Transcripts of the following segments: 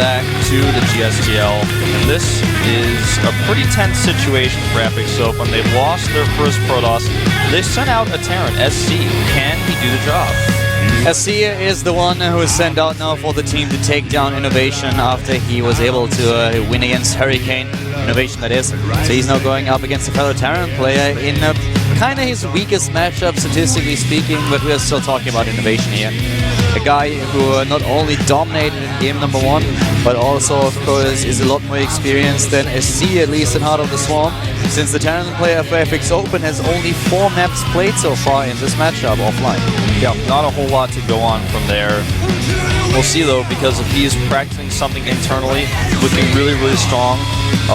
back to the GSTL, and this is a pretty tense situation for FXOpen. They've lost their first Protoss. They sent out a Terran, SC. Can he do the job? SC is the one who is sent out now for the team to take down Innovation after he was able to win against Hurricane. Innovation, that is. So he's now going up against a fellow Terran player in kind of his weakest matchup, statistically speaking, but we're still talking about Innovation here. A guy who not only dominated in game number 1, but also, of course, is a lot more experienced than SC, at least in Heart of the Swarm, since the Terran player for FXOpen has only 4 maps played so far in this matchup offline. Yeah, not a whole lot to go on from there. We'll see though, because if he's practicing something internally, looking really, really strong.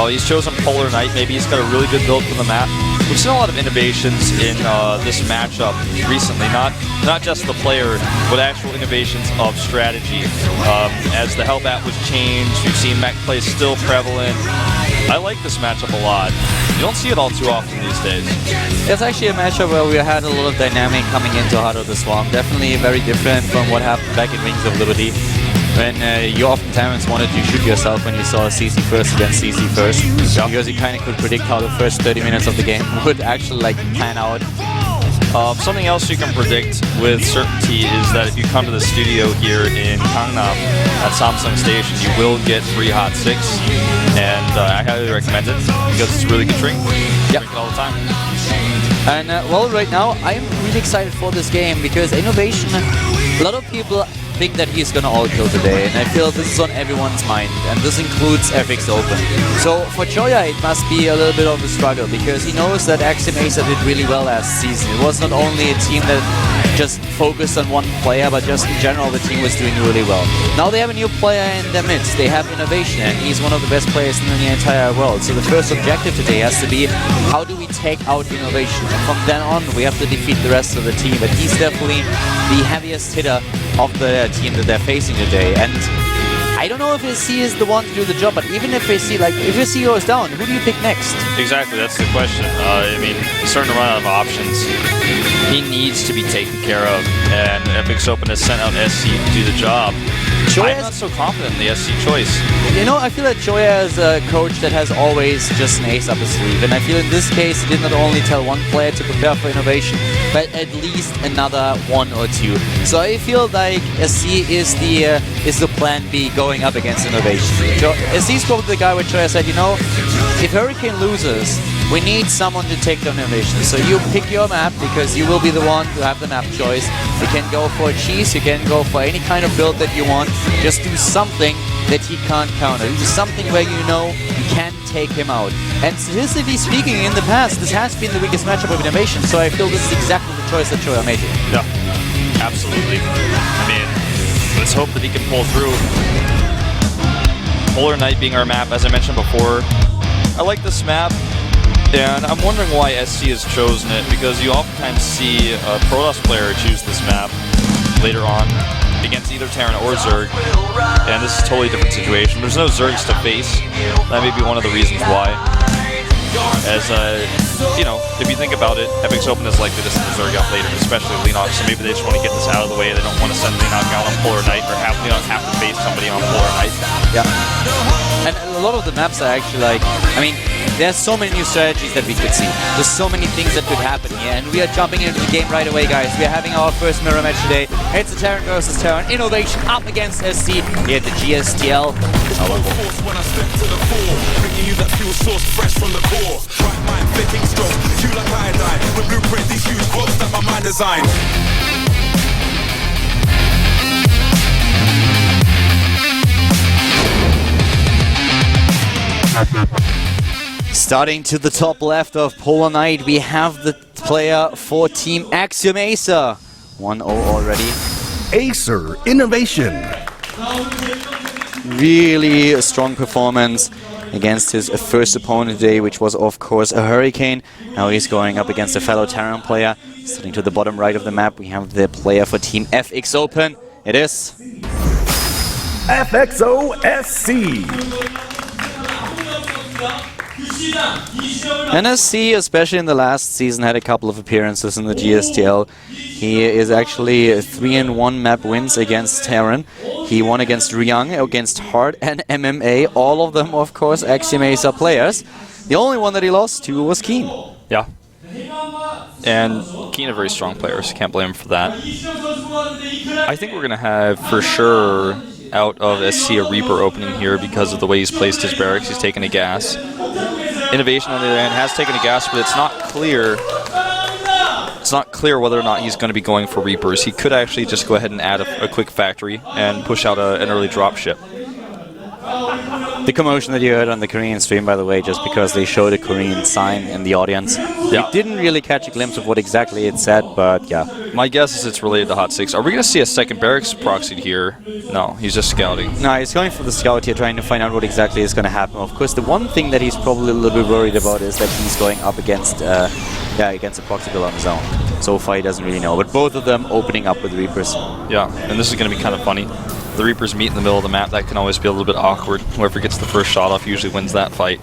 He's chosen Polar Knight. Maybe he's got a really good build for the map. We've seen a lot of innovations in this matchup recently, not just the player, but actual innovations of strategy. As the Hellbat was changed, we've seen mech play still prevalent. I like this matchup a lot. You don't see it all too often these days. It's actually a matchup where we had a lot of dynamic coming into Heart of the Swarm. Definitely very different from what happened back in Wings of Liberty, when you oftentimes wanted to shoot yourself when you saw CC first against CC first, because you kind of could predict how the first 30 minutes of the game would actually pan out. Something else you can predict with certainty is that if you come to the studio here in Gangnam at Samsung Station, you will get free HOT6, and I highly recommend it because it's a really good drink. Yep. Drink it all the time. And well, right now I'm really excited for this game because Innovation, a lot of people think that he's gonna all-kill today, and I feel this is on everyone's mind, and this includes FXOpen. So for Joya it must be a little bit of a struggle, because he knows that Axiom-Acer did really well last season. It was not only a team that just focused on one player, but just in general the team was doing really well. Now they have a new player in their midst. They have Innovation, and he's one of the best players in the entire world. So the first objective today has to be, how do we take out Innovation? And from then on we have to defeat the rest of the team, but he's definitely the heaviest hitter of the team that they're facing today. And I don't know if SC is the one to do the job, but even if SC goes down, who do you pick next? Exactly, that's the question. I mean, he's starting to run out of options. He needs to be taken care of, and FXOpen has sent out SC to do the job. I'm not so confident in the SC choice. You know, I feel that Joya is a coach that has always just an ace up his sleeve, and I feel in this case he did not only tell one player to prepare for Innovation, but at least another 1 or 2. So I feel like SC is the plan B going up against Innovation. SC spoke to the guy with Joya, said, you know, if Hurricane loses, we need someone to take down Innovation. So you pick your map, because you will be the one to have the map choice. You can go for a cheese, you can go for any kind of build that you want. Just do something that he can't counter. Do something where you know you can take him out. And statistically speaking, in the past, this has been the weakest matchup of Innovation, so I feel this is exactly the choice that Joya made here. Yeah, absolutely. I mean, let's hope that he can pull through. Polar Knight being our map, as I mentioned before. I like this map, and I'm wondering why SC has chosen it, because you oftentimes see a Protoss player choose this map later on against either Terran or Zerg, and this is a totally different situation. There's no Zergs to face. That may be one of the reasons why. As, you know, if you think about it, FXOpen is likely to send the Zerg out later, especially Leenox, so maybe they just want to get this out of the way. They don't want to send Leenox out on Polar Knight, or have Leenox have to face somebody on Polar Knight. Yeah. And a lot of the maps are actually like, I mean, there's so many new strategies that we could see. There's so many things that could happen here, and we are jumping into the game right away, guys. We are having our first mirror match today. It's a Terran versus Terran. Innovation up against SC here at the GSTL. When I step to the fore, bringing you that fuel source fresh from the core. Right mind, thinking strong, you like iodine. With blueprint, these huge quotes that my mind designed. Starting to the top left of Polar Knight, we have the player for Team Axiom-Acer. 1-0 already. Acer Innovation. Really a strong performance against his first opponent today, which was of course a Hurricane. Now he's going up against a fellow Terran player. Starting to the bottom right of the map, we have the player for Team FXOpen. It is FXOSC. NSC, especially in the last season, had a couple of appearances in the GSTL. He is actually 3-1 map wins against Terran. He won against Ryung, against Hard and MMA. All of them, of course, Axiom-Acer players. The only one that he lost to was Keen. Yeah. And Keen are very strong players. Can't blame him for that. I think we're going to have, for sure, out of SC a Reaper opening here because of the way he's placed his barracks. He's taken a gas. Innovation, on the other hand, has taken a gas, but it's not clear. It's not clear whether or not he's going to be going for Reapers. He could actually just go ahead and add a quick factory and push out an early dropship. The commotion that you heard on the Korean stream, by the way, just because they showed a Korean sign in the audience. Yeah. We didn't really catch a glimpse of what exactly it said, but yeah. My guess is it's related to HOT6. Are we going to see a second barracks proxied here? No, he's just scouting. No, he's going for the scout here, trying to find out what exactly is going to happen. Of course, the one thing that he's probably a little bit worried about is that he's going up against against a proxy build on his own. So far, he doesn't really know. But both of them opening up with Reapers. Yeah, and this is going to be kind of funny. The Reapers meet in the middle of the map. That can always be a little bit awkward. Whoever gets the first shot off usually wins that fight.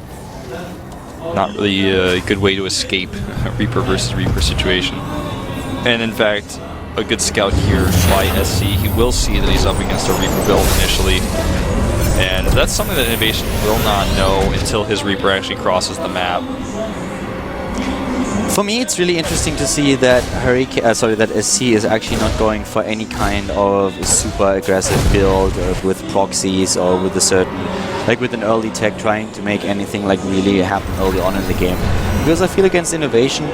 Not really a good way to escape a Reaper versus Reaper situation. And in fact, a good scout here by SC. He will see that he's up against a Reaper build initially. And that's something that Innovation will not know until his Reaper actually crosses the map. For me, it's really interesting to see that that SC is actually not going for any kind of super aggressive build with proxies or with a certain, like with an early tech trying to make anything like really happen early on in the game. Because I feel against Innovation,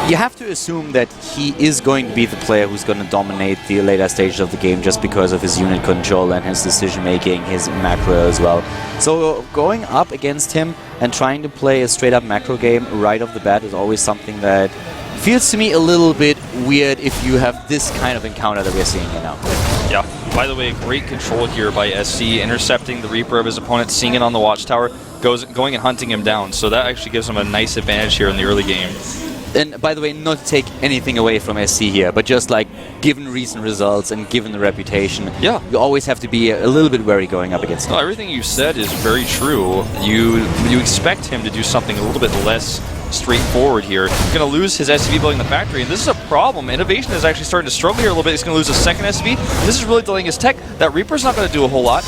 you have to assume that he is going to be the player who's going to dominate the later stages of the game just because of his unit control and his decision making, his macro as well. So going up against him and trying to play a straight up macro game right off the bat is always something that feels to me a little bit weird if you have this kind of encounter that we're seeing here now. Yeah. By the way, great control here by SC, intercepting the Reaper of his opponent, seeing it on the watchtower, going and hunting him down. So that actually gives him a nice advantage here in the early game. And by the way, not to take anything away from SC here, but just like given recent results and given the reputation, yeah, you always have to be a little bit wary going up against him. No, everything you said is very true. You expect him to do something a little bit less straightforward here. He's going to lose his SCV building the factory, and this is a problem. Innovation is actually starting to struggle here a little bit. He's going to lose a second SCV. This is really delaying his tech. That Reaper's not going to do a whole lot.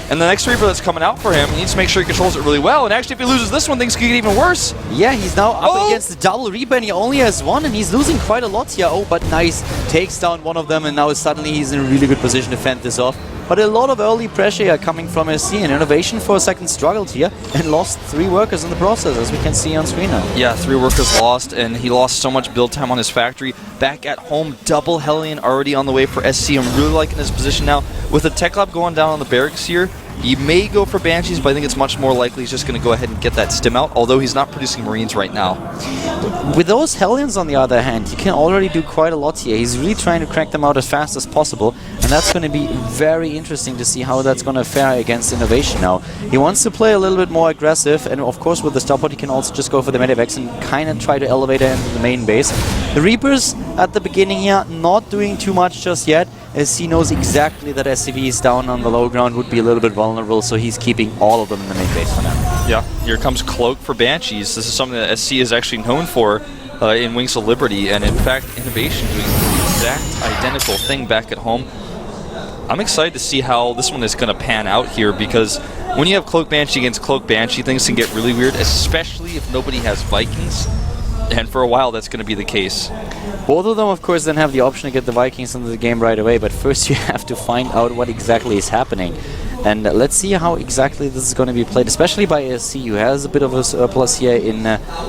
And the next Reaper that's coming out for him, he needs to make sure he controls it really well. And actually, if he loses this one, things could get even worse. Yeah, he's now up against the double Reaper, and he only has one, and he's losing quite a lot here. Oh, but nice. Takes down one of them, and now suddenly he's in a really good position to fend this off. But a lot of early pressure here coming from SC, and Innovation for a second struggled here and lost 3 workers in the process, as we can see on screen now. Yeah, 3 workers lost, and he lost so much build time on his factory. Back at home, double Hellion already on the way for SC. I'm really liking his position now. With the Tech Lab going down on the barracks here, he may go for Banshees, but I think it's much more likely he's just going to go ahead and get that stim out, although he's not producing Marines right now. With those Hellions, on the other hand, he can already do quite a lot here. He's really trying to crank them out as fast as possible, and that's going to be very interesting to see how that's going to fare against Innovation now. He wants to play a little bit more aggressive, and of course with the Stopport he can also just go for the Medivacs and kind of try to elevate it into the main base. The Reapers at the beginning here not doing too much just yet, as he knows exactly that SCV is down on the low ground, would be a little bit vulnerable, so he's keeping all of them in the main base for now. Yeah, here comes Cloak for Banshees. This is something that SC is actually known for in Wings of Liberty, and in fact, Innovation doing the exact identical thing back at home. I'm excited to see how this one is going to pan out here, because when you have Cloak Banshee against Cloak Banshee, things can get really weird, especially if nobody has Vikings. And for a while, that's going to be the case. Both of them, of course, then have the option to get the Vikings into the game right away, but first you have to find out what exactly is happening. And let's see how exactly this is going to be played, especially by SC, who has a bit of a surplus here in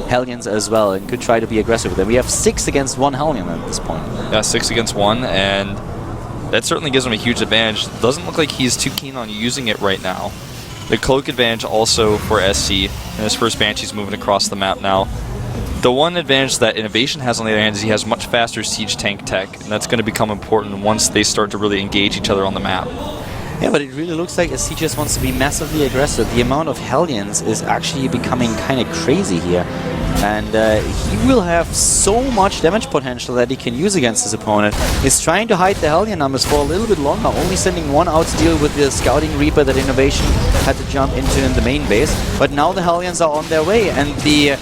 Hellions as well, and could try to be aggressive with them. We have 6 against 1 Hellion at this point. Yeah, 6 against 1, and that certainly gives him a huge advantage. Doesn't look like he's too keen on using it right now. The Cloak advantage also for SC, and his first Banshee's moving across the map now. The one advantage that Innovation has on the other hand is he has much faster siege tank tech, and that's going to become important once they start to really engage each other on the map. Yeah, but it really looks like SC just wants to be massively aggressive. The amount of Hellions is actually becoming kind of crazy here. And he will have so much damage potential that he can use against his opponent. He's trying to hide the Hellion numbers for a little bit longer, only sending one out to deal with the Scouting Reaper that Innovation had to jump into in the main base. But now the Hellions are on their way, and the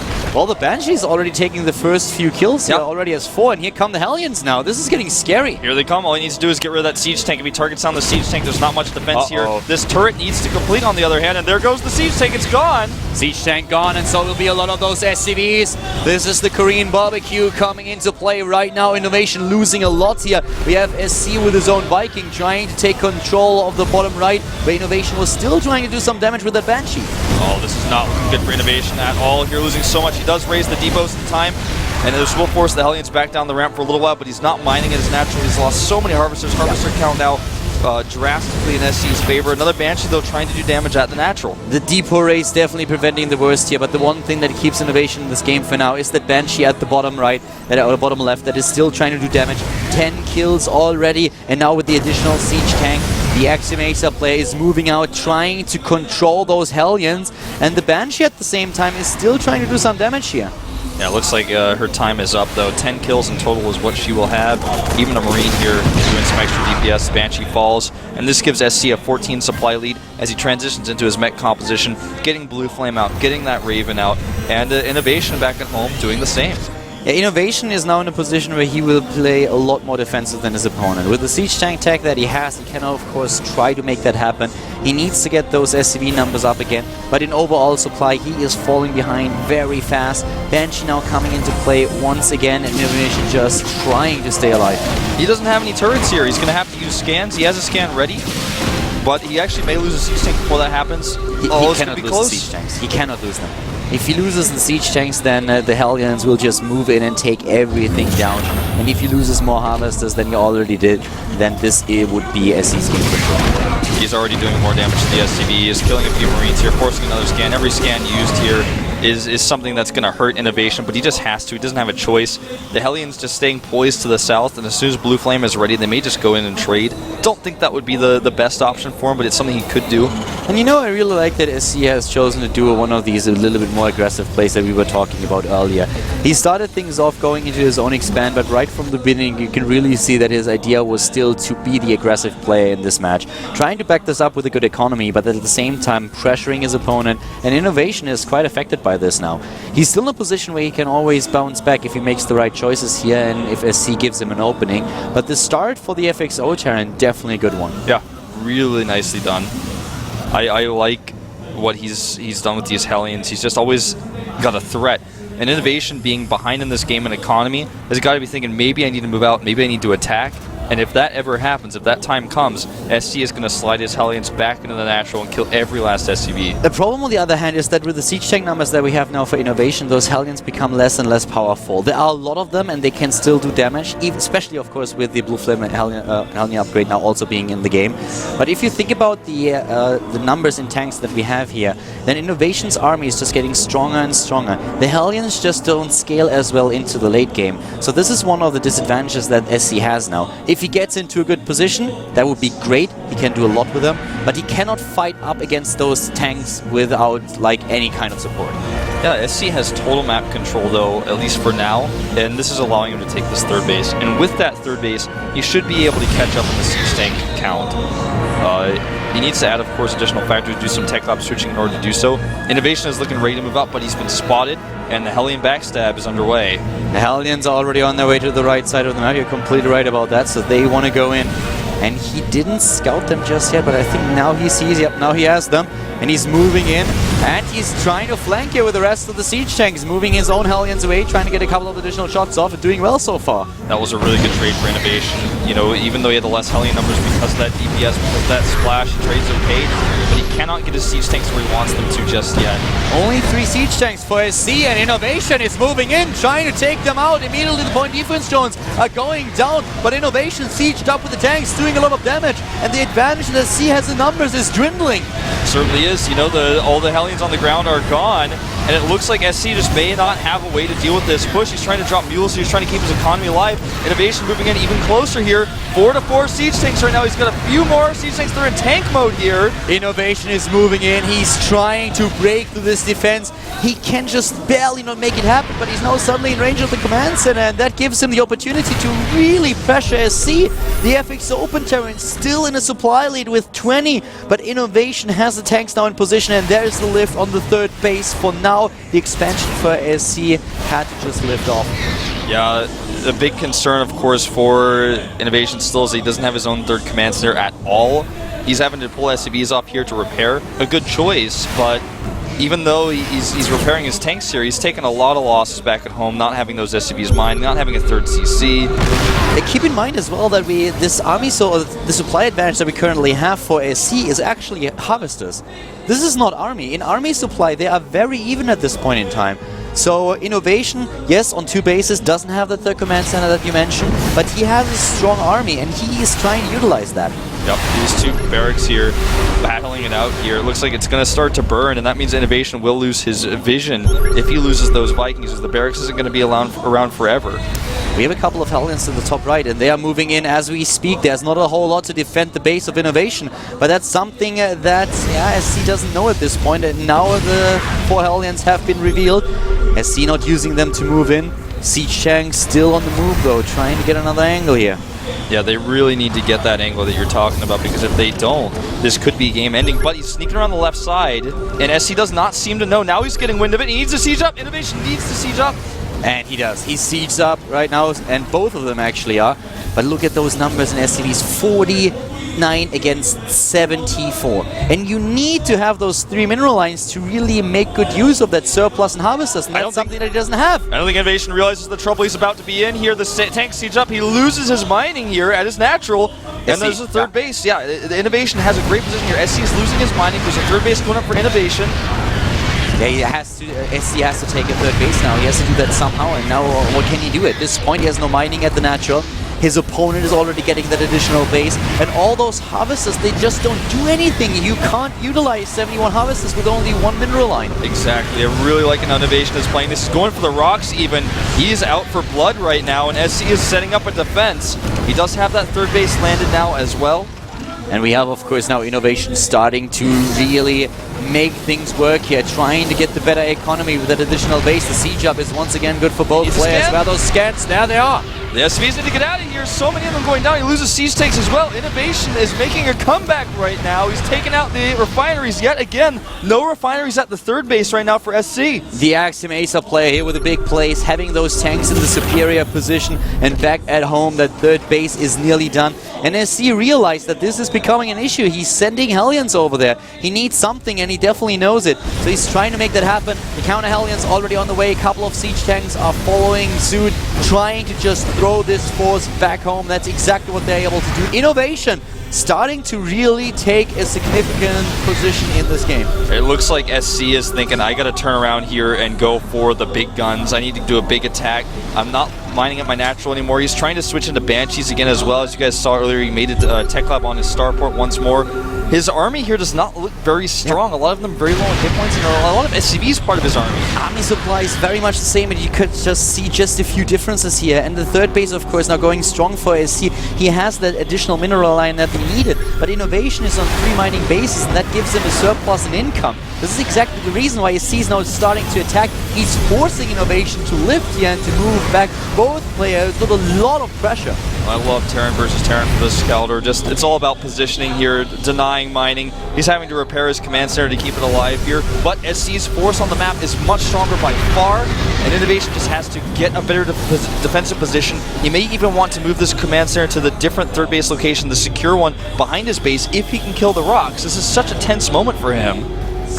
Banshee is already taking the first few kills here, already has 4, and here come the Hellions now. This is getting scary. Here they come. All he needs to do is get rid of that Siege Tank. If he targets down the Siege Tank, there's not much defense here. This turret needs to complete on the other hand, and there goes the Siege Tank. It's gone. Siege Tank gone, and so will be a lot of those SCVs. This is the Korean barbecue coming into play right now. Innovation losing a lot here. We have SC with his own Viking trying to take control of the bottom right, where Innovation was still trying to do some damage with that Banshee. Oh, this is not looking good for Innovation at all. Here losing so much. He does raise the depots in time, and this will force the Hellions back down the ramp for a little while, but he's not mining it as natural. He's lost so many Harvesters. Harvester count now drastically in SC's favor. Another Banshee, though, trying to do damage at the natural. The depot race definitely preventing the worst here, but the one thing that keeps Innovation in this game for now is that Banshee at the bottom right, or the bottom left, that is still trying to do damage. 10 kills already, and now with the additional Siege Tank, the Axiom-Acer player is moving out, trying to control those Hellions, and the Banshee at the same time is still trying to do some damage here. Yeah, it looks like her time is up, though. 10 kills in total is what she will have. Even a Marine here doing some extra DPS. Banshee falls, and this gives SC a 14 supply lead as he transitions into his mech composition, getting Blue Flame out, getting that Raven out, and Innovation back at home doing the same. Yeah, Innovation is now in a position where he will play a lot more defensive than his opponent. With the Siege Tank tech that he has, he can of course try to make that happen. He needs to get those SCV numbers up again, but in overall supply he is falling behind very fast. Banshee now coming into play once again, and Innovation just trying to stay alive. He doesn't have any turrets here. He's going to have to use scans. He has a scan ready, but he actually may lose a Siege Tank before that happens. He cannot lose the Siege Tanks. He cannot lose them. If he loses the Siege Tanks, then the Hellions will just move in and take everything down. And if he loses more Harvesters than he already did, then it would be SC's game for sure. He's already doing more damage to the SCV. He is killing a few Marines here, forcing another scan. Every scan used here is something that's going to hurt Innovation, but he just has to. He doesn't have a choice. The Hellions just staying poised to the south, and as soon as Blue Flame is ready, they may just go in and trade. Don't think that would be the best option for him, but it's something he could do. And you know, I really like that SC has chosen to do one of these a little bit more aggressive plays that we were talking about earlier. He started things off going into his own expand, but right from the beginning you can really see that his idea was still to be the aggressive player in this match. Trying to back this up with a good economy, but at the same time pressuring his opponent, and Innovation is quite affected by this now. He's still in a position where he can always bounce back if he makes the right choices here and if SC gives him an opening, but the start for the FXO Terran, definitely a good one. Yeah, really nicely done. I like what he's done with these Hellions. He's just always got a threat. And Innovation being behind in this game in economy has got to be thinking, maybe I need to move out, maybe I need to attack. And if that ever happens, if that time comes, SC is going to slide his Hellions back into the natural and kill every last SCV. The problem, on the other hand, is that with the Siege Tank numbers that we have now for Innovation, those Hellions become less and less powerful. There are a lot of them, and they can still do damage, especially, of course, with the Blue Flame and Hellion upgrade now also being in the game. But if you think about the numbers in tanks that we have here, then Innovation's army is just getting stronger and stronger. The Hellions just don't scale as well into the late game. So this is one of the disadvantages that SC has now. If he gets into a good position, that would be great. He can do a lot with them, but he cannot fight up against those tanks without like any kind of support. Yeah, SC has total map control though, at least for now, and this is allowing him to take this third base. And with that third base, he should be able to catch up in the Siege Tank count. He needs to add, of course, additional factors, do some tech lab switching in order to do so. Innovation is looking ready to move up, but he's been spotted, and the Hellion backstab is underway. The Hellions are already on their way to the right side of the map. You're completely right about that, so they want to go in. And he didn't scout them just yet, but I think now he sees, yep, now he has them. And he's moving in, and he's trying to flank here with the rest of the Siege Tanks, moving his own Hellions away, trying to get a couple of additional shots off, and doing well so far. That was a really good trade for Innovation. You know, even though he had the less Hellion numbers because of that DPS, because of that splash, trades okay, but he cannot get his Siege Tanks where he wants them to just yet. Only 3 Siege Tanks for SC, and Innovation is moving in, trying to take them out. Immediately the point defense drones are going down, but Innovation sieged up with the tanks, doing a lot of damage, and the advantage that SC has in numbers is dwindling. Certainly is. You know, all the Hellions Hellions on the ground are gone, and it looks like SC just may not have a way to deal with this push. He's trying to drop mules, so he's trying to keep his economy alive. Innovation moving in even closer here. 4 to 4 siege tanks right now. He's got a few more siege tanks. They're in tank mode here. Innovation is moving in. He's trying to break through this defense. He can just barely not make it happen, but he's now suddenly in range of the command center, and that gives him the opportunity to really pressure SC. The FXOpen Terran still in a supply lead with 20, but Innovation has the tanks now in position, and there's the lift on the third base. For now, the expansion for SC had to just lift off. Yeah, a big concern, of course, for Innovation still is he doesn't have his own third command center at all. He's having to pull SCVs up here to repair. A good choice, but even though he's repairing his tanks here, he's taken a lot of losses back at home, not having those SCVs mined, not having a third CC. Keep in mind as well that this army, so the supply advantage that we currently have for SC is actually harvesters. This is not army. In army supply, they are very even at this point in time. So Innovation, yes, on 2 bases, doesn't have the third command center that you mentioned, but he has a strong army, and he is trying to utilize that. Yep, these 2 barracks here, battling it out here. It looks like it's going to start to burn, and that means Innovation will lose his vision if he loses those Vikings, as the barracks isn't going to be around forever. We have a couple of Hellions to the top right, and they are moving in as we speak. There's not a whole lot to defend the base of Innovation, but that's something that SC doesn't know at this point, and now the 4 Hellions have been revealed. SC not using them to move in. Siege tank still on the move though, trying to get another angle here. Yeah, they really need to get that angle that you're talking about, because if they don't, this could be game ending. But he's sneaking around the left side, and SC does not seem to know. Now he's getting wind of it. He needs to siege up. Innovation needs to siege up. And he does. He sieges up right now, and both of them actually are. But look at those numbers in SCVs. 49 against 74. And you need to have those 3 mineral lines to really make good use of that surplus and harvesters, and that's something that he doesn't have. I don't think Innovation realizes the trouble he's about to be in here. The tank siege up. He loses his mining here at his natural. And there's a third base. Yeah, the Innovation has a great position here. SC is losing his mining. There's a third base going up for Innovation. Yeah, he has to. SC has to take a third base now. He has to do that somehow, and now what can he do? At this point, he has no mining at the natural. His opponent is already getting that additional base, and all those harvesters, they just don't do anything. You can't utilize 71 harvesters with only 1 mineral line. Exactly. I really like how Innovation is playing. This is going for the rocks even. He is out for blood right now, and SC is setting up a defense. He does have that third base landed now as well. And we have, of course, now Innovation starting to really make things work here, trying to get the better economy with that additional base. The siege up is once again good for both players. Where those scans, there they are. The SCVs need to get out of here. So many of them going down. He loses siege tanks as well. Innovation is making a comeback right now. He's taking out the refineries yet again. No refineries at the third base right now for SC. The Axiom-Acer player here with a big place, having those tanks in the superior position, and back at home, that third base is nearly done. And SC realized that this is becoming an issue. He's sending Hellions over there. He needs something, and he definitely knows it. So he's trying to make that happen. The counter Hellions already on the way. A couple of siege tanks are following suit, trying to just throw this force back home. That's exactly what they're able to do. Innovation starting to really take a significant position in this game. It looks like SC is thinking, I gotta turn around here and go for the big guns. I need to do a big attack. I'm not mining at my natural anymore. He's trying to switch into Banshees again as well. As you guys saw earlier, he made it Tech Lab on his starport once more. His army here does not look very strong. A lot of them very low on hit points, and a lot of SCVs part of his army. Army supply is very much the same, and you could just see just a few differences here. And the third base, of course, now going strong for SC. He has that additional mineral line that he needed, but Innovation is on 3 mining bases, and that gives him a surplus in income. This is exactly the reason why SC is now starting to attack. He's forcing Innovation to lift here and to move back both players with a lot of pressure. I love Terran versus Terran for this Scalder. Just, it's all about positioning here, denying mining. He's having to repair his command center to keep it alive here, but SC's force on the map is much stronger by far, and Innovation just has to get a better defensive position. He may even want to move this command center to the different third base location, the secure one behind his base, if he can kill the rocks. This is such a tense moment for him.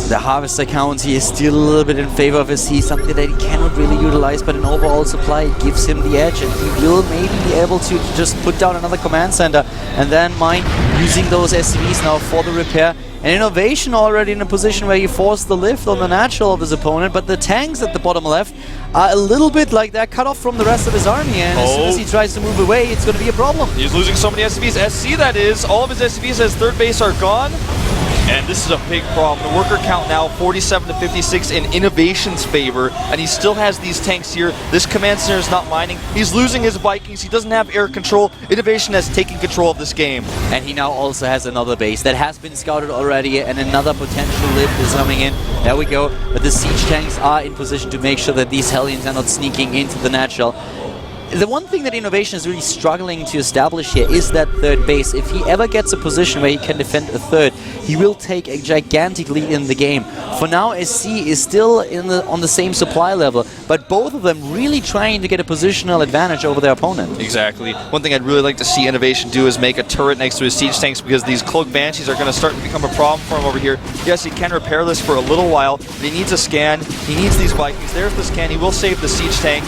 The harvester count here is still a little bit in favor of SC, something that he cannot really utilize, but an overall supply gives him the edge, and he will maybe be able to just put down another command center and then mine using those SCVs now for the repair. And Innovation already in a position where he forced the lift on the natural of his opponent, but the tanks at the bottom left are a little bit like they're cut off from the rest of his army, and as soon as he tries to move away, it's going to be a problem. He's losing so many SCVs. SC, that is. All of his SCVs as third base are gone. And this is a big problem. The worker count now 47 to 56 in Innovation's favor, and he still has these tanks here. This command center is not mining. He's losing his Vikings. He doesn't have air control. Innovation has taken control of this game. And he now also has another base that has been scouted already, and another potential lift is coming in. There we go. But the siege tanks are in position to make sure that these Hellions are not sneaking into the natural. The one thing that Innovation is really struggling to establish here is that third base. If he ever gets a position where he can defend a third, he will take a gigantic lead in the game. For now, SC is still on the same supply level, but both of them really trying to get a positional advantage over their opponent. Exactly. One thing I'd really like to see Innovation do is make a turret next to his siege tanks, because these cloak banshees are going to start to become a problem for him over here. Yes, he can repair this for a little while, but he needs a scan. He needs these Vikings. There's the scan. He will save the siege tank,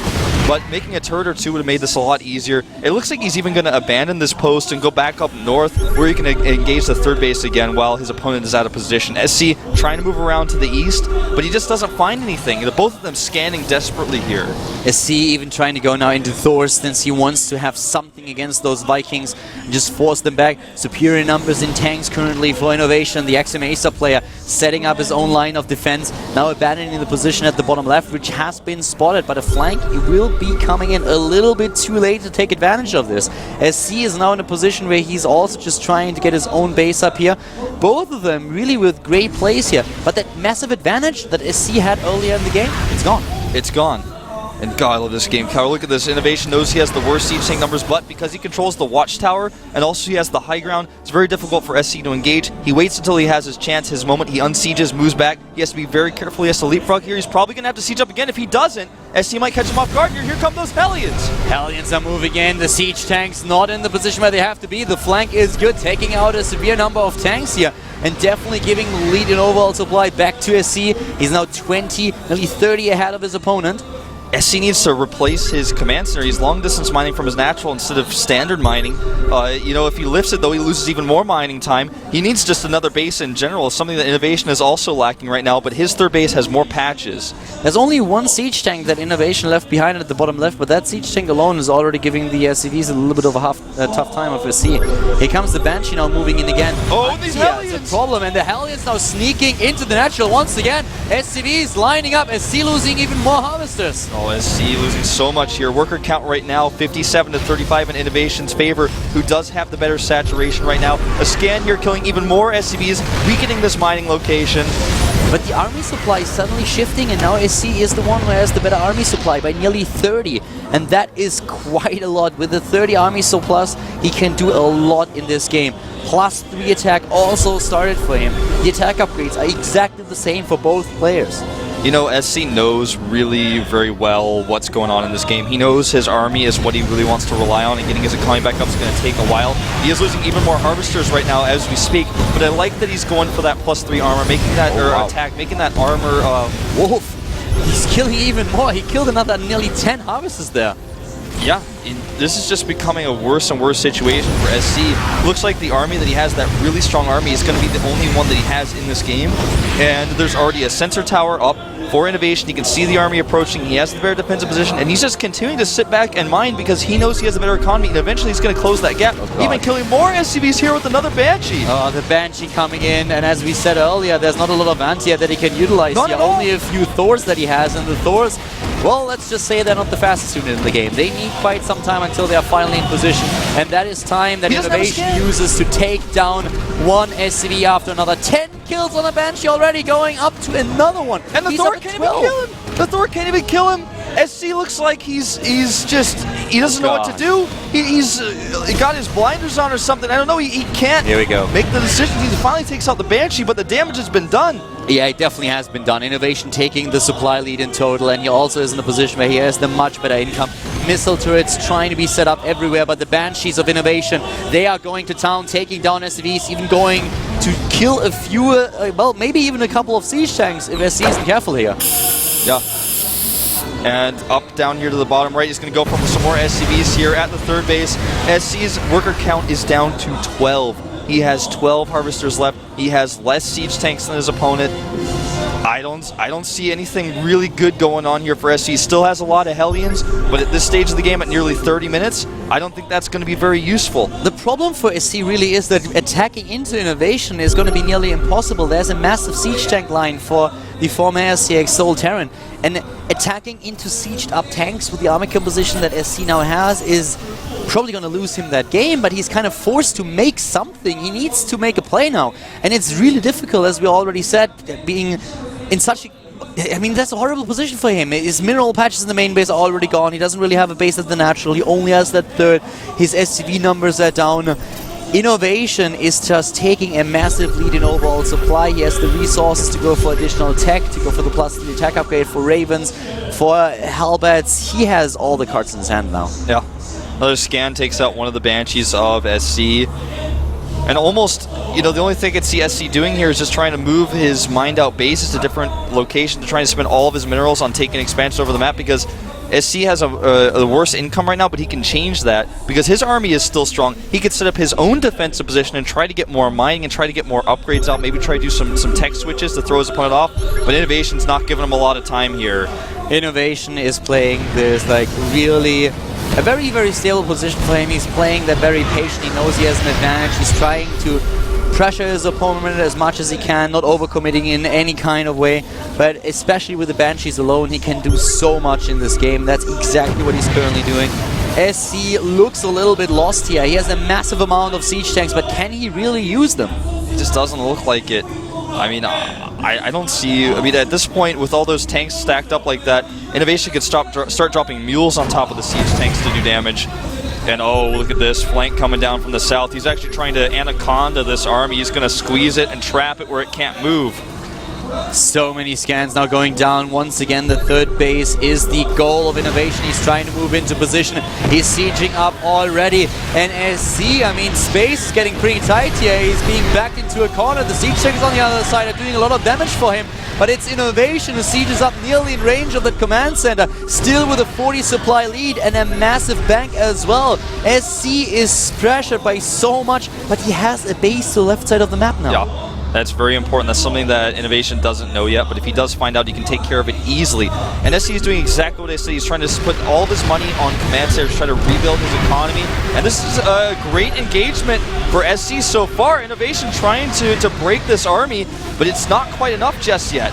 but making a turret or two would have made this a lot easier. It looks like he's even going to abandon this post and go back up north, where he can engage the third base again while his opponent is out of position. SC trying to move around to the east, but he just doesn't find anything. Both of them scanning desperately here. SC even trying to go now into Thor, since he wants to have something against those Vikings and just force them back. Superior numbers in tanks currently for Innovation. The Axiom-Acer player setting up his own line of defense, now abandoning the position at the bottom left, which has been spotted, but a flank will be coming in a little bit too late to take advantage of this. SC is now in a position where he's also just trying to get his own base up here. Both of them really with great plays here, but that massive advantage that SC had earlier in the game, it's gone. It's gone. And God, I love this game. Look at this. Innovation knows he has the worst siege tank numbers, but because he controls the watchtower and also he has the high ground, it's very difficult for SC to engage. He waits until he has his chance, his moment. He unsieges, moves back. He has to be very careful. He has to leapfrog here. He's probably going to have to siege up again. If he doesn't, SC might catch him off guard. Here come those Hellions. Hellions are moving in. The siege tanks not in the position where they have to be. The flank is good, taking out a severe number of tanks here, and definitely giving the lead in overall supply back to SC. He's now 20, nearly 30 ahead of his opponent. SC needs to replace his command center. He's long distance mining from his natural instead of standard mining. If he lifts it, though, he loses even more mining time. He needs just another base in general, something that Innovation is also lacking right now, but his third base has more patches. There's only one siege tank that Innovation left behind at the bottom left, but that siege tank alone is already giving the SCVs a little bit of a tough time of SC. Here comes the Banshee now moving in again. Oh, these Hellions! It's a problem, and the Hellions now sneaking into the natural once again. SCVs lining up, SC losing even more Harvesters. Oh, SC losing so much here. Worker count right now 57 to 35 in Innovation's favor, who does have the better saturation right now. A scan here killing even more SCVs, weakening this mining location. But the army supply is suddenly shifting, and now SC is the one who has the better army supply by nearly 30. And that is quite a lot. With the 30 army surplus, he can do a lot in this game. +3 attack also started for him. The attack upgrades are exactly the same for both players. You know, SC knows really very well what's going on in this game. He knows his army is what he really wants to rely on, and getting his economy back up is going to take a while. He is losing even more Harvesters right now as we speak, but I like that he's going for that +3 armor, making that attack, making that armor Wolf. He's killing even more. He killed another nearly 10 Harvesters there. Yeah, this is just becoming a worse and worse situation for SC. Looks like the army that he has, that really strong army, is going to be the only one that he has in this game. And there's already a sensor tower up for Innovation. He can see the army approaching. He has the better defensive position, and he's just continuing to sit back and mine because he knows he has a better economy, and eventually he's going to close that gap. Even killing more SCVs here with another Banshee. Oh, the Banshee coming in, and as we said earlier, there's not a lot of anti that he can utilize here. Only a few Thors that he has, and the Thors, well, let's just say they're not the fastest unit in the game. They need quite some time until they are finally in position, and that is time that Innovation uses to take down one SCV after another. 10 kills on a Banshee already, going up to another one. And the Thor can't even kill him. The Thor can't even kill him. SC looks like he doesn't know what to do. He's got his blinders on or something. I don't know. He can't make the decisions. He finally takes out the Banshee, but the damage has been done. Yeah, it definitely has been done. Innovation taking the supply lead in total, and he also is in a position where he has the much better income. Missile turrets trying to be set up everywhere, but the Banshees of Innovation, they are going to town, taking down SCVs, even going to kill a few, well, maybe even a couple of siege tanks if SC isn't careful here. Yeah. And up down here to the bottom right, he's going to go for some more SCVs here at the third base. SC's worker count is down to 12. He has 12 Harvesters left. He has less siege tanks than his opponent. I don't see anything really good going on here for SC. Still has a lot of Hellions, but at this stage of the game, at nearly 30 minutes, I don't think that's going to be very useful. The problem for SC really is that attacking into Innovation is going to be nearly impossible. There's a massive siege tank line for the former SCX Soul Terran, and attacking into sieged up tanks with the army composition that SC now has is probably going to lose him that game, but he's kind of forced to make something. He needs to make a play now, and it's really difficult, as we already said, being in such a... I mean, that's a horrible position for him. His mineral patches in the main base are already gone. He doesn't really have a base at the natural. He only has that third. His SCV numbers are down. Innovation is just taking a massive lead in overall supply. He has the resources to go for additional tech, to go for the +3 attack upgrade for Ravens, for Hellbats. He has all the cards in his hand now. Yeah. Another scan takes out one of the Banshees of SC. And almost, you know, the only thing I could see SC doing here is just trying to move his mined out bases to different locations, to try to spend all of his minerals on taking expansion over the map, because SC has a worse income right now, but he can change that because his army is still strong. He could set up his own defensive position and try to get more mining and try to get more upgrades out, maybe try to do some tech switches to throw his opponent off, but Innovation's not giving him a lot of time here. Innovation is playing this, like, really a very, very stable position for him. He's playing that very patient. He knows he has an advantage. He's trying to pressure his opponent as much as he can, not overcommitting in any kind of way. But especially with the Banshees alone, he can do so much in this game. That's exactly what he's currently doing. SC looks a little bit lost here. He has a massive amount of siege tanks, but can he really use them? It just doesn't look like it. I mean, I don't see... I mean, at this point, with all those tanks stacked up like that, Innovation could start dropping mules on top of the siege tanks to do damage. And oh, look at this flank coming down from the south. He's actually trying to anaconda this army. He's going to squeeze it and trap it where it can't move. So many scans now going down. Once again, the third base is the goal of Innovation. He's trying to move into position. He's sieging up already. And SC, I mean, space is getting pretty tight here. He's being backed into a corner. The siege tanks on the other side are doing a lot of damage for him. But it's Innovation who sieges up nearly in range of that command center. Still with a 40 supply lead and a massive bank as well. SC is pressured by so much, but he has a base to the left side of the map now. Yeah. That's very important. That's something that Innovation doesn't know yet, but if he does find out, he can take care of it easily. And SC is doing exactly what I said. He's trying to put all of his money on command center to try to rebuild his economy. And this is a great engagement for SC so far. Innovation trying to break this army, but it's not quite enough just yet.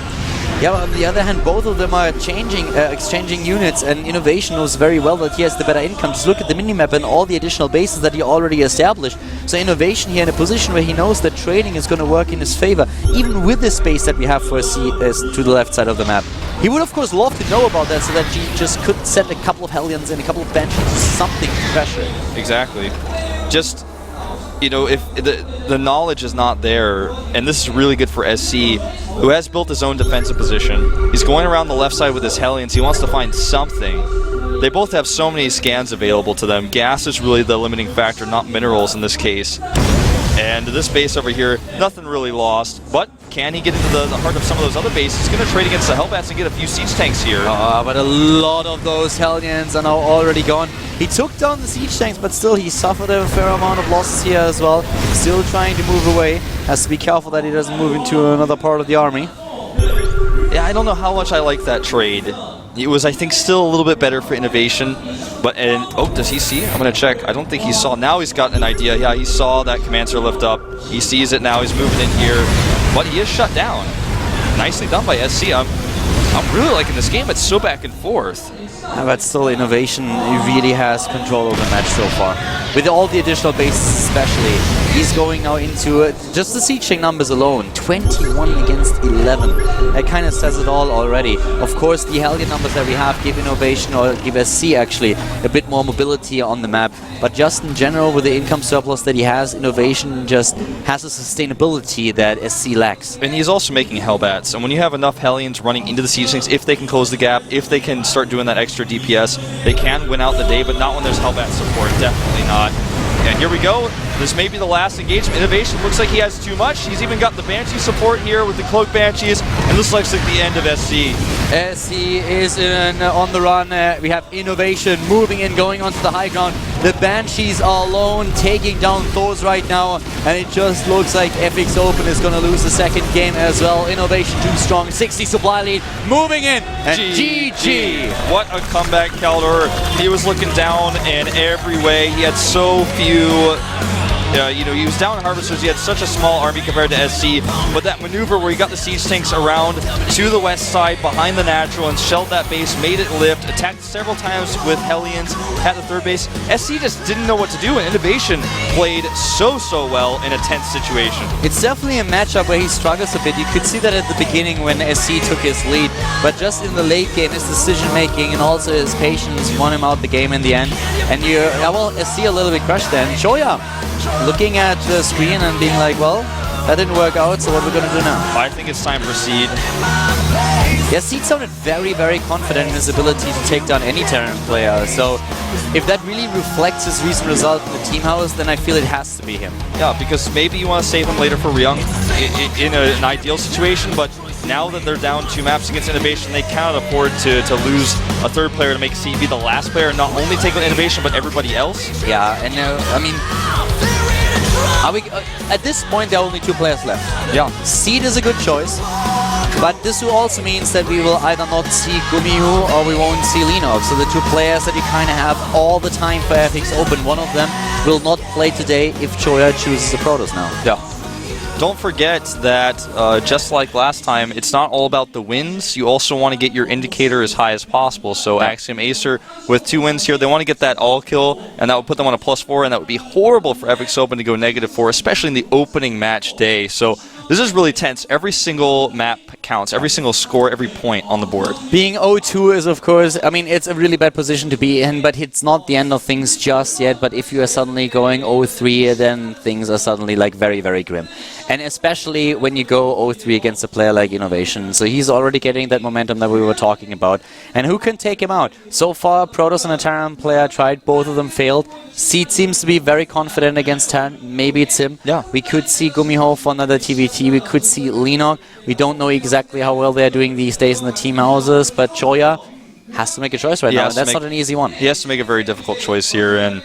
Yeah, but on the other hand, both of them are exchanging units, and Innovation knows very well that he has the better income. Just look at the minimap and all the additional bases that he already established. So Innovation here in a position where he knows that trading is going to work in his favor, even with the space that we have for to the left side of the map. He would, of course, love to know about that so that he just could set a couple of Hellions and a couple of Banshees, something to pressure. Exactly. Just, you know, if the knowledge is not there, and this is really good for SC, who has built his own defensive position. He's going around the left side with his Hellions. He wants to find something. They both have so many scans available to them. Gas is really the limiting factor, not minerals in this case. And this base over here, nothing really lost, but can he get into the heart of some of those other bases? He's going to trade against the Hellbats and get a few siege tanks here. But a lot of those Hellions are now already gone. He took down the siege tanks, but still he suffered a fair amount of losses here as well. Still trying to move away. Has to be careful that he doesn't move into another part of the army. Yeah, I don't know how much I like that trade. It was, I think, still a little bit better for Innovation. But, oh, does he see? I'm going to check. I don't think he saw. Now he's got an idea. Yeah, he saw that command center lift up. He sees it now. He's moving in here. But he is shut down. Nicely done by SC. I'm really liking this game. It's so back and forth. But still, Innovation really has control over the match so far. With all the additional bases especially, he's going now into just the siege tank numbers alone. 21 against 11. That kind of says it all already. Of course, the Hellion numbers that we have give Innovation, or give SC actually, a bit more mobility on the map. But just in general, with the income surplus that he has, Innovation just has a sustainability that SC lacks. And he's also making Hellbats. And when you have enough Hellions running into the siege tanks, if they can close the gap, if they can start doing that extra DPS, they can win out the day, but not when there's Hellbat support. Definitely not. And here we go. this may be the last engagement. Innovation looks like he has too much. He's even got the Banshee support here with the Cloak Banshees, and this looks like the end of SC. SC is on the run. We have Innovation moving in, going onto the high ground. The Banshees are alone, taking down Thors right now, and it just looks like FXOpen is going to lose the second game as well. Innovation too strong, 60 supply lead, moving in, and GG! What a comeback, Kaldor. He was looking down in every way. He had so few... you know, he was down in Harvesters. He had such a small army compared to SC, but that maneuver where he got the siege tanks around to the west side behind the natural and shelled that base, made it lift, attacked several times with Hellions at the third base. SC just didn't know what to do, and Innovation played so well in a tense situation. It's definitely a matchup where he struggles a bit. You could see that at the beginning when SC took his lead, but just in the late game, his decision making and also his patience won him out the game in the end. And well, SC a little bit crushed then. Shoya looking at the screen and being like, well, that didn't work out, so what are we going to do now? I think it's time for Seed. Yeah, Seed sounded very confident in his ability to take down any Terran player, so if that really reflects his recent result in the team house, then I feel it has to be him. Yeah, because maybe you want to save him later for Ryung in an ideal situation, but now that they're down 2 maps against Innovation, they cannot afford to lose a third player to make Seed be the last player and not only take on Innovation, but everybody else. Yeah, and I mean, at this point, there are only 2 players left. Yeah. Seed is a good choice, but this also means that we will either not see Gumiho or we won't see Linov. So the 2 players that you kind of have all the time for FXOpen, one of them will not play today if Choya chooses the Protoss now. Yeah. Don't forget that, just like last time, it's not all about the wins. You also want to get your indicator as high as possible. So Axiom-Acer with 2 wins here, they want to get that all kill, and that would put them on a +4, and that would be horrible for FXOpen to go -4, especially in the opening match day. So this is really tense. Every single map counts, every single score, every point on the board. Being 0-2 is, of course, I mean, it's a really bad position to be in, but it's not the end of things just yet. But if you are suddenly going 0-3, then things are suddenly like very grim. And especially when you go 0-3 against a player like Innovation. So he's already getting that momentum that we were talking about. And who can take him out? So far, Protoss and a Terran player tried, both of them failed. Seed seems to be very confident against Terran. Maybe it's him. Yeah. We could see Gumiho for another TVT. We could see Linok. We don't know exactly how well they're doing these days in the team houses, but Choya has to make a choice right now, and that's not an easy one. He has to make a very difficult choice here, and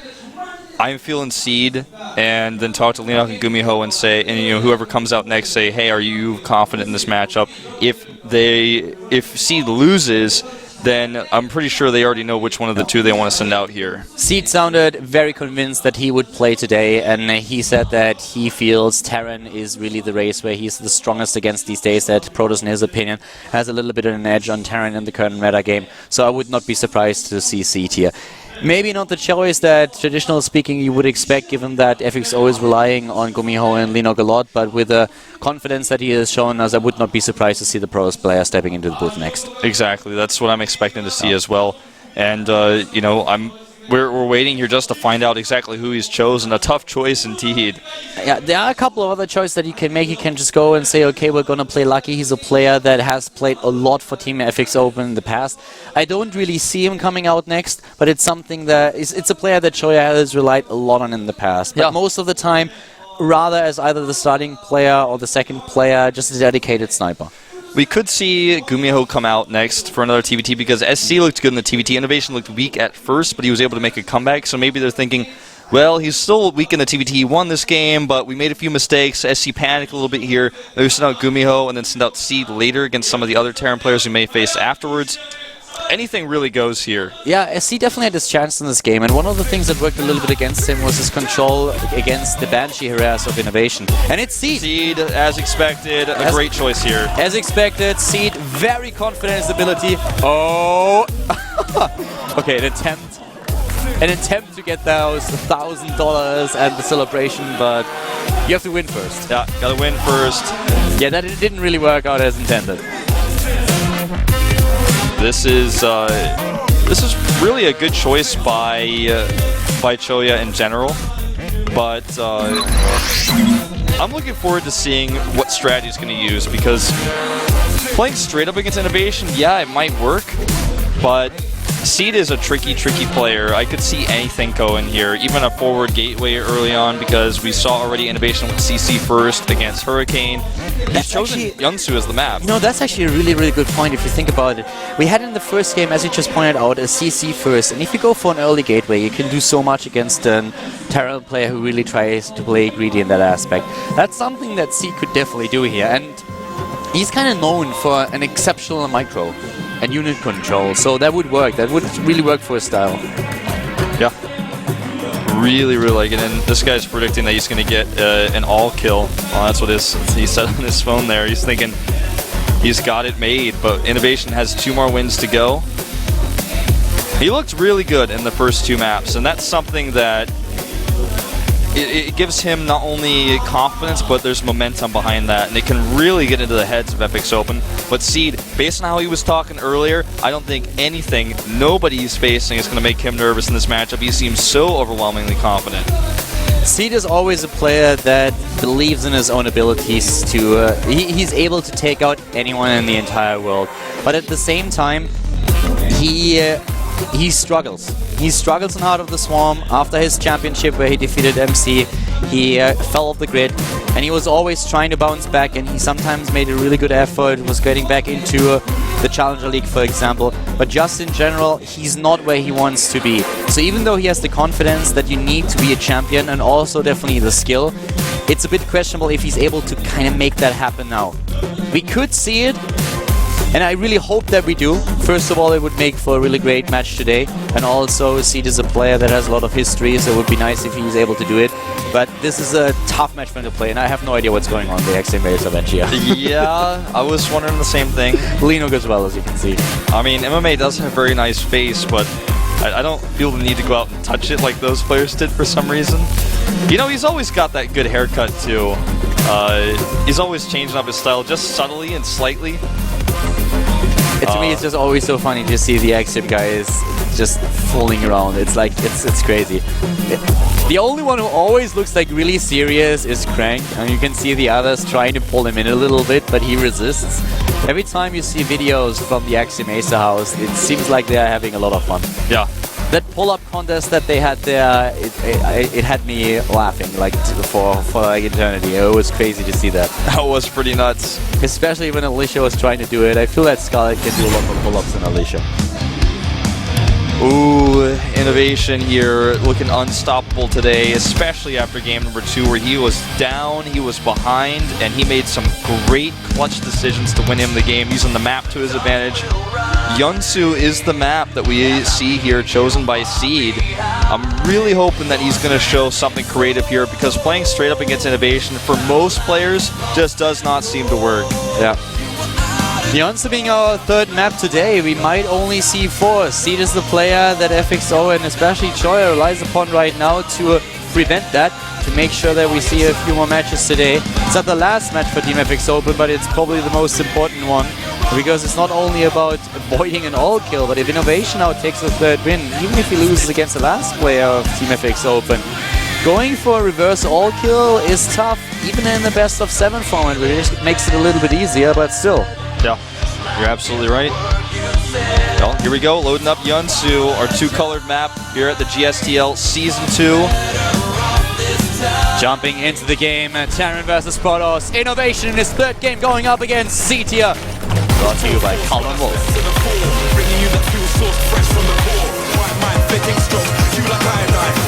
I'm feeling Seed, and then talk to Linok and Gumiho and say, and you know, whoever comes out next, say, hey, are you confident in this matchup? If Seed loses, then I'm pretty sure they already know which one of the 2 they want to send out here. Seed sounded very convinced that he would play today, and he said that he feels Terran is really the race where he's the strongest against these days, that Protoss, in his opinion, has a little bit of an edge on Terran in the current meta game, so I would not be surprised to see Seed here. Maybe not the choice that, traditional speaking, you would expect, given that FXO is relying on Gumiho and Linok a lot, but with the confidence that he has shown us, I would not be surprised to see the Protoss player stepping into the booth next. Exactly, that's what I'm expecting to see as well. And, you know, we're waiting here just to find out exactly who he's chosen. A tough choice indeed. Yeah, there are a couple of other choices that you can make. You can just go and say, okay, we're going to play Lucky. He's a player that has played a lot for Team FXOpen in the past. I don't really see him coming out next, but it's something that it's a player that Choya has relied a lot on in the past. But most of the time, rather as either the starting player or the second player, just a dedicated sniper. We could see Gumiho come out next for another TVT because SC looked good in the TVT. Innovation looked weak at first, but he was able to make a comeback. So maybe they're thinking, well, he's still weak in the TVT. He won this game, but we made a few mistakes. SC panicked a little bit here. They sent out Gumiho and then send out Seed later against some of the other Terran players we may face afterwards. Anything really goes here. Yeah, SC definitely had his chance in this game, and one of the things that worked a little bit against him was his control against the Banshee harass of Innovation. And it's Seed. Seed, as expected, a great choice here. As expected, Seed very confident in his ability. Oh! Okay, an attempt to get those $1,000 and the celebration, but you have to win first. Yeah, gotta win first. Yeah, that didn't really work out as intended. This is really a good choice by Choya in general, but I'm looking forward to seeing what strategy he's going to use, because playing straight up against Innovation, yeah, it might work, but Seed is a tricky player. I could see anything going here, even a forward gateway early on, because we saw already innovation with CC first against Hurricane. He's chosen Youngsu as the map. You know, that's actually a really good point if you think about it. We had in the first game, as you just pointed out, a CC first, and if you go for an early gateway, you can do so much against a Terran player who really tries to play greedy in that aspect. That's something that Seed could definitely do here, and he's kind of known for an exceptional micro and unit control, so that would work. That would really work for his style. Yeah. Really like it. And this guy's predicting that he's going to get an all kill. Well, that's what he said on his phone there. He's thinking he's got it made, but Innovation has 2 more wins to go. He looked really good in the first 2 maps, and that's something that it gives him not only confidence, but there's momentum behind that, and it can really get into the heads of FXOpen. But Seed, based on how he was talking earlier, I don't think nobody he's facing is going to make him nervous in this matchup. He seems so overwhelmingly confident. Seed is always a player that believes in his own abilities to... he's able to take out anyone in the entire world, but at the same time, he struggles. He struggles in Heart of the Swarm. After his championship where he defeated MC, he fell off the grid, and he was always trying to bounce back, and he sometimes made a really good effort, was getting back into the Challenger League, for example. But just in general, he's not where he wants to be. So even though he has the confidence that you need to be a champion, and also definitely the skill, it's a bit questionable if he's able to kind of make that happen now. We could see it, and I really hope that we do. First of all, it would make for a really great match today, and also Seed is a player that has a lot of history, so it would be nice if he's able to do it. But this is a tough match for him to play, and I have no idea what's going on in the Axiom-Acer bench here. Yeah, I was wondering the same thing. Lino goes well, as you can see. I mean, MMA does have a very nice face, but I don't feel the need to go out and touch it like those players did for some reason. You know, he's always got that good haircut, too. He's always changing up his style just subtly and slightly. To me, it's just always so funny to see the Axiom guys just fooling around. It's like, it's crazy. The only one who always looks like really serious is Crank, and you can see the others trying to pull him in a little bit, but he resists. Every time you see videos from the Axiom-Acer house, it seems like they're having a lot of fun. Yeah. That pull-up contest that they had there, it had me laughing like for like eternity. It was crazy to see that. That was pretty nuts. Especially when Alicia was trying to do it. I feel that Scarlet can do a lot more pull-ups than Alicia. Ooh, Innovation here looking unstoppable today, especially after game number 2 where he was down, he was behind, and he made some great clutch decisions to win him the game using the map to his advantage. Youngsu is the map that we see here chosen by Seed. I'm really hoping that he's going to show something creative here, because playing straight up against Innovation for most players just does not seem to work. Yeah. Youngsu being our 3rd map today, we might only see 4. Seed is the player that FXO and especially Choya relies upon right now to prevent that, to make sure that we see a few more matches today. It's not the last match for Team FXOpen, but it's probably the most important one, because it's not only about avoiding an all-kill, but if Innovation now takes the 3rd win, even if he loses against the last player of Team FXOpen, going for a reverse all-kill is tough, even in the best of 7 format, which makes it a little bit easier, but still. Yeah, you're absolutely right. Well, here we go, loading up Youngsu, our 2-colored map here at the GSTL Season 2. Jumping into the game, Terran versus Protoss. Innovation in his 3rd game going up against Seed here. Brought to you by Colin Wolf. Bringing you that fuel source fresh from the core. Right mind, fitting strong, you like iodine.